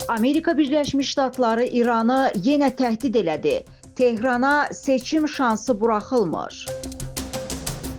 Amerika Birləşmiş Ştatları İranı yenə təhdid elədi. Tehrana seçim şansı buraxılmır.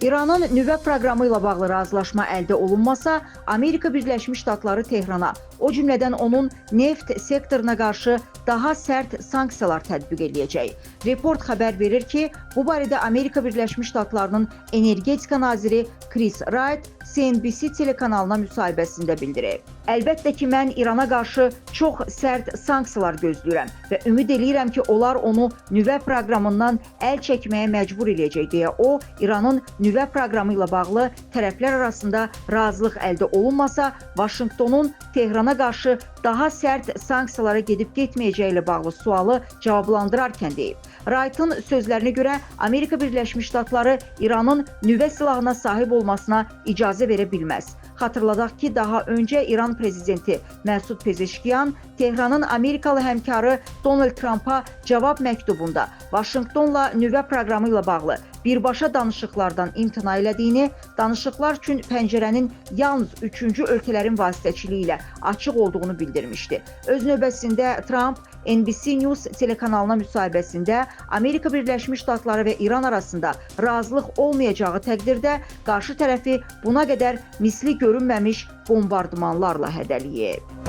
İranın nüvə proqramı ilə bağlı razılaşma əldə olunmasa, Amerika Birləşmiş Ştatları Tehrana, o cümlədən onun neft sektoruna qarşı daha sərt sanksiyalar tətbiq edəcək. Report xəbər verir ki, bu barədə Amerika Birləşmiş Ştatlarının energetika naziri Chris Wright CNBC telekanalına müsahibəsində bildirib. Əlbəttə ki, mən İrana qarşı çox sərt sanksiyalar gözləyirəm və ümid eləyirəm ki, onlar onu nüvə proqramından əl çəkməyə məcbur eləyəcək deyə o, İranın nüvə proqramı ilə bağlı tərəflər arasında razılıq əldə olunmasa, Vaşinqtonun Tehrana qarşı daha sərt sanksiyalara gedib getməyəcəyi ilə bağlı sualı cavablandırarkən deyib. Wright'ın sözlərinə görə Amerika Birləşmiş Ştatları İranın nüvə silahına sahib olmasına icazə verə bilməz. Xatırladaq ki, daha öncə İran prezidenti Məsud Pezeşkiyan Tehranın Amerikalı həmkarı Donald Trump'a cavab məktubunda Vaşinqtonla nüvə proqramı ilə bağlı birbaşa danışıqlardan imtina elədiyini, danışıqlar üçün pəncərənin yalnız üçüncü ölkələrin vasitəçiliyi ilə açıq olduğunu bildirmişdi. Öz növbəsində Trump NBC News telekanalına müsahibəsində Amerika Birləşmiş Ştatları və İran arasında razılıq olmayacağı təqdirdə qarşı tərəfi buna qədər misli görünməmiş bombardmanlarla hədələyib.